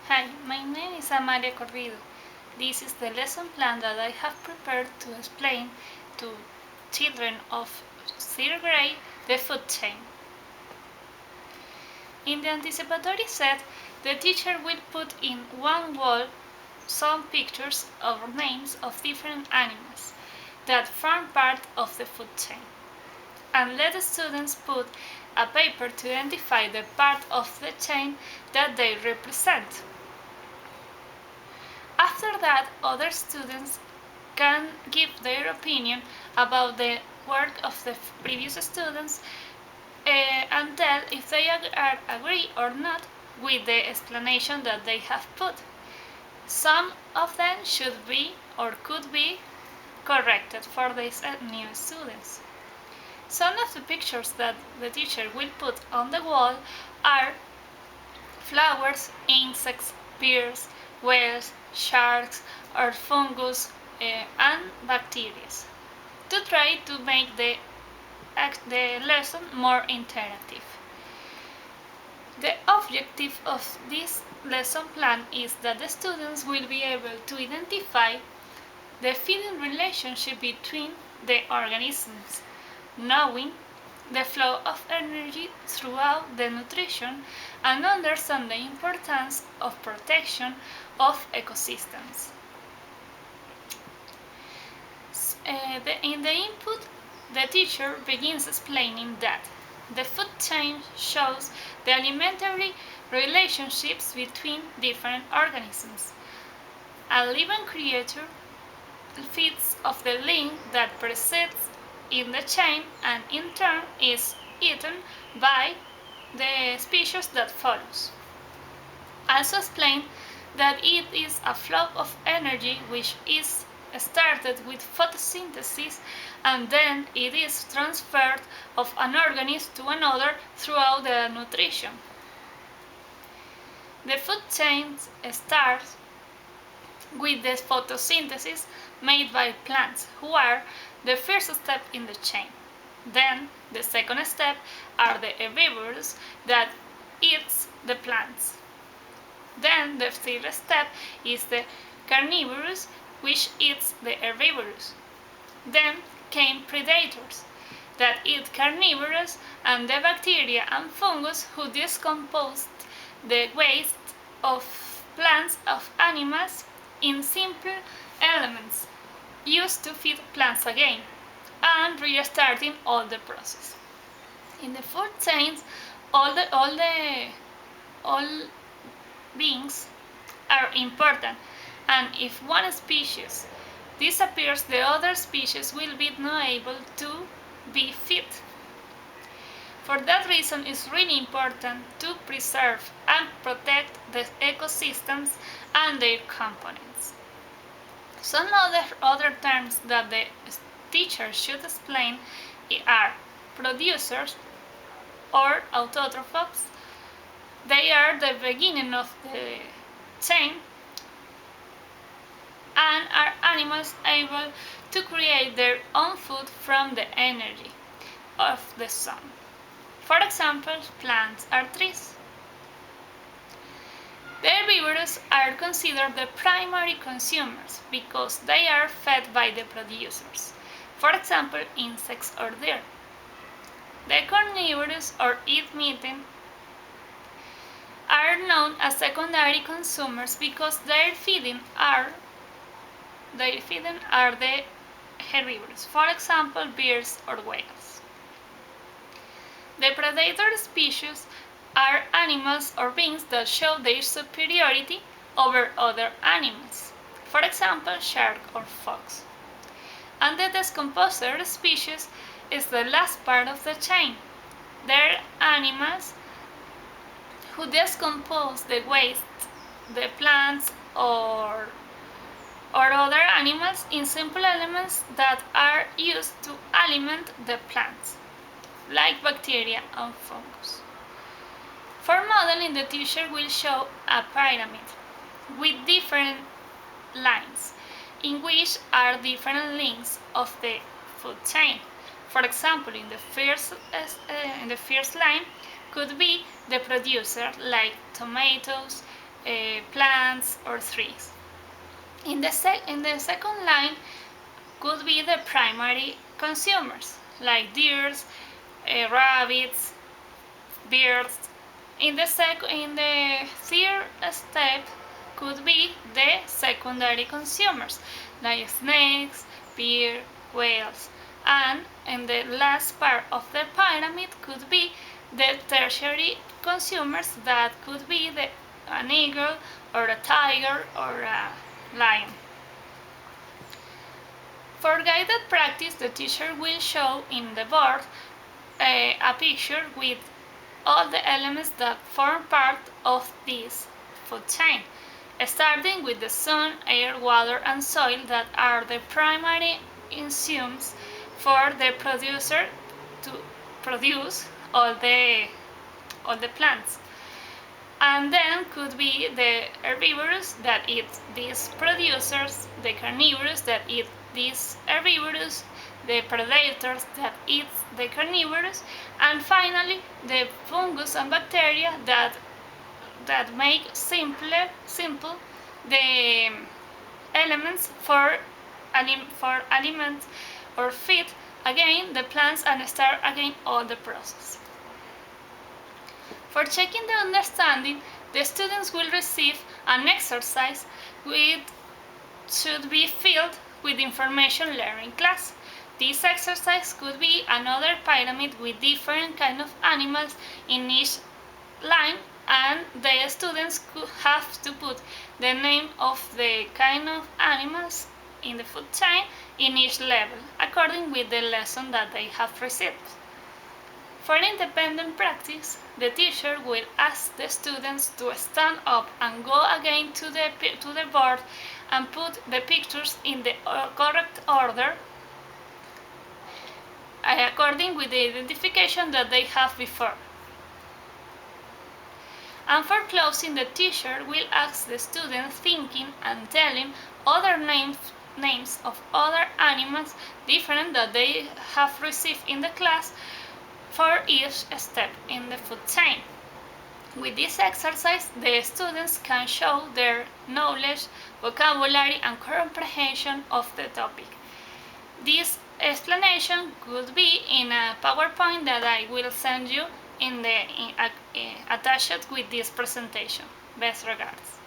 Hi, my name is Amalia Corrido. This is the lesson plan that I have prepared to explain to children of 3rd grade the food chain. In the anticipatory set, the teacher will put in one wall some pictures or names of different animals that form part of the food chain, and let the students put a paper to identify the part of the chain that they represent. After that, other students can give their opinion about the work of the previous students and tell if they agree or not with the explanation that they have put. Some of them should be or could be corrected for these new students. Some of the pictures that the teacher will put on the wall are flowers, insects, birds, whales, sharks, or fungus and bacteria to try to make the lesson more interactive. The objective of this lesson plan is that the students will be able to identify the feeding relationship between the organisms, knowing the flow of energy throughout the nutrition, and understand the importance of protection of ecosystems. In the input, the teacher begins explaining that the food chain shows the alimentary relationships between different organisms. A living creature feeds off the link that precedes in the chain and in turn is eaten by the species that follows. Also explain that it is a flow of energy which is started with photosynthesis and then it is transferred of an organism to another throughout the nutrition. The food chain starts with the photosynthesis made by plants, who are the first step in the chain. Then the second step are the herbivores that eats the plants. Then the third step is the carnivorous, which eats the herbivores. Then came predators that eat carnivorous, and the bacteria and fungus who decomposed the waste of plants of animals in simple elements used to feed plants again and restarting all the process. In the food chains, all beings are important, and if one species disappears, the other species will be not able to be fed. For that reason, it's really important to preserve and protect the ecosystems and their components. Some other terms that the teacher should explain are producers or autotrophs. They are the beginning of the chain and are animals able to create their own food from the energy of the sun. For example, plants are trees. The herbivores are considered the primary consumers because they are fed by the producers. For example, insects or deer. The carnivores or eat meat are known as secondary consumers because their feeding are the herbivores, for example, birds or whales. The predator species are animals or beings that show their superiority over other animals, for example, shark or fox. And the decomposer species is the last part of the chain. They're animals who decompose the waste, the plants or other animals in simple elements that are used to alimент the plants, like bacteria and fungus. For modeling, the teacher will show a pyramid with different lines, in which are different links of the food chain. For example, in the first line could be the producer, like tomatoes, plants or trees. In the second line could be the primary consumers, like deer, rabbits, birds. In the third step could be the secondary consumers, like snakes, bear, whales. And in the last part of the pyramid could be the tertiary consumers, that could be an eagle or a tiger or a lion. For guided practice, the teacher will show in the board a picture with all the elements that form part of this food chain, starting with the sun, air, water, and soil that are the primary insumes for the producer to produce all the plants. And then could be the herbivores that eat these producers, the carnivores that eat these herbivores, the predators that eat the carnivores, and finally the fungus and bacteria that make simple the elements for aliments or feed again the plants and start again all the process. For checking the understanding, the students will receive an exercise which should be filled with information learned in class. This exercise could be another pyramid with different kinds of animals in each line, and the students could have to put the name of the kind of animals in the food chain in each level, according with the lesson that they have received. For independent practice, the teacher will ask the students to stand up and go again to the board and put the pictures in the correct order, according with the identification that they have before. And for closing, the teacher will ask the students thinking and telling other names of other animals different that they have received in the class for each step in the food chain. With this exercise, the students can show their knowledge, vocabulary, and comprehension of the topic. This explanation could be in a PowerPoint that I will send you attached with this presentation. Best regards.